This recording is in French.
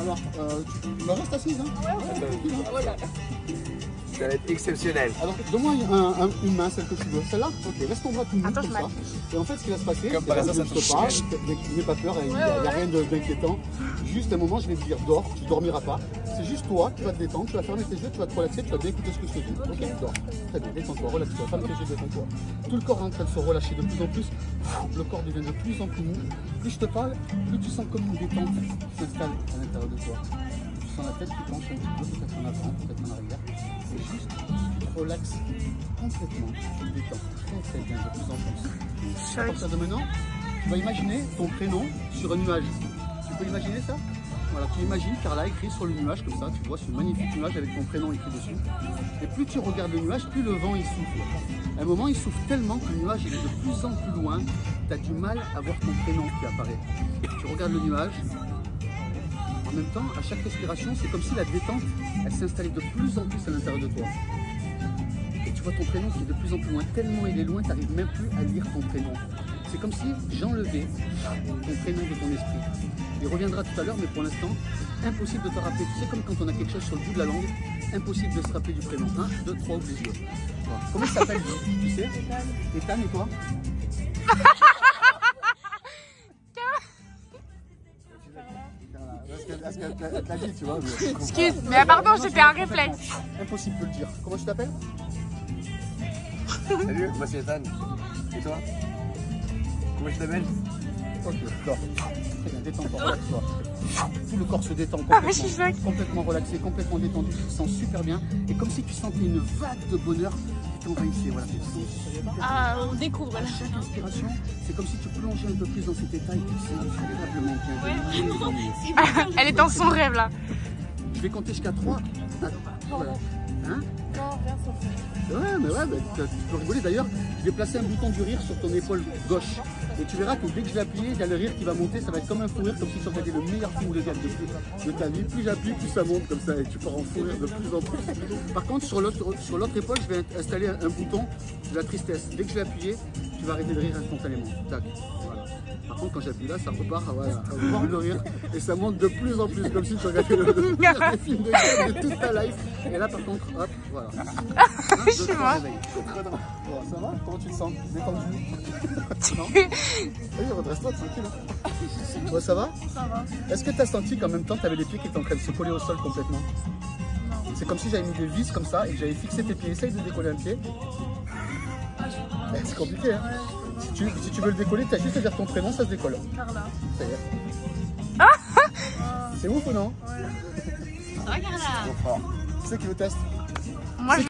Alors, tu restes assise, hein? Voilà. Ça va être exceptionnel. Alors, donne-moi une main, celle que tu veux. Celle-là? Ok, laisse ton bras tout nu comme ça. Et en fait, ce qui va se passer, comme par hasard, ça touche pas. N'aie pas peur, il n'y a rien d'inquiétant. Juste un moment, je vais te dire, dors, tu dormiras pas. C'est juste toi, tu vas te détendre, tu vas fermer tes yeux, tu vas te relaxer, tu vas bien écouter ce que je te dis. Ok, dors. Très bien, détends-toi, relaxe-toi, ferme tes yeux, détends-toi. Tout le corps est en train de se relâcher de plus en plus. Le corps devient de plus en plus mou. Plus je te parle, plus tu sens comme une détente qui s'installe à l'intérieur de toi. Tu sens la tête qui penche un petit peu, peut-être en avant, peut-être en arrière. Et juste, tu te relaxes complètement, tu te détends très bien de plus en plus. À partir de maintenant, tu vas imaginer ton prénom sur un nuage. Tu peux imaginer ça? Voilà, tu imagines Carla écrit sur le nuage comme ça, tu vois ce magnifique nuage avec ton prénom écrit dessus. Et plus tu regardes le nuage, plus le vent il souffle. À un moment, il souffle tellement que le nuage il est de plus en plus loin, tu as du mal à voir ton prénom qui apparaît. Tu regardes le nuage, en même temps, à chaque respiration, c'est comme si la détente, elle s'installait de plus en plus à l'intérieur de toi. Et tu vois ton prénom qui est de plus en plus loin, tellement il est loin, tu n'arrives même plus à lire ton prénom. C'est comme si j'enlevais ton prénom de ton esprit. Il reviendra tout à l'heure, mais pour l'instant, impossible de te rappeler. Tu sais, comme quand on a quelque chose sur le bout de la langue, impossible de se rappeler du prénom. 1, 2, 3, ouvre les yeux. Voilà. Comment il s'appelle, tu sais? Ethan, et toi? Parce qu'elle t'a dit, tu vois. Excuse, mais pardon, c'était un réflexe. Impossible de le dire. Comment tu t'appelles? Salut, moi c'est Ethan. Et toi? Comment tu t'appelles? Ok, dors. Très bien, détends-toi, relaxe-toi. Tout le corps se détend complètement, complètement relaxé, complètement détendu, tu te sens super bien. Et comme si tu sentais une vague de bonheur qui t'envahissait. Voilà, ah, on découvre là. Chaque inspiration, c'est comme si tu plongeais un peu plus dans cet état et tu te sens agréablement bien. Elle est dans son rêve là. Je vais compter jusqu'à 3. Voilà. Hein? Non, rien sauf ça. Ouais, mais ouais, tu peux rigoler. D'ailleurs, je vais placer un bouton du rire sur ton épaule gauche. Et tu verras que dès que je vais appuyer, il y a le rire qui va monter. Ça va être comme un fou rire, comme si tu regardais le meilleur film de ta vie. Plus j'appuie, plus ça monte comme ça. Et tu pars en fou rire de plus en plus. Par contre, sur l'autre épaule, je vais installer un bouton de la tristesse. Dès que je vais appuyer, tu vas arrêter de rire instantanément. Tac. Voilà. Par contre, quand j'appuie là, ça repart voilà, au bord de rire. Et ça monte de plus en plus, comme si tu regardais le meilleur film de toute ta life. Et là, par contre, hop, voilà. Chez moi. Bon, ça va? Comment tu te sens? Détendu? Non? Vas-y, redresse-toi, tranquille. Bon, ça va? Ça va. Est-ce que tu as senti qu'en même temps, tu avais les pieds qui étaient en train de se coller au sol complètement? Non. C'est comme si j'avais mis des vis comme ça et que j'avais fixé tes pieds. Essaye de décoller un pied. C'est compliqué, hein? Si tu veux le décoller, tu as juste à dire ton prénom, ça se décolle. Carla. Ça y est. C'est ouf ou non? Ouais. Ça va, Carla? Qui c'est qui le teste? Moi,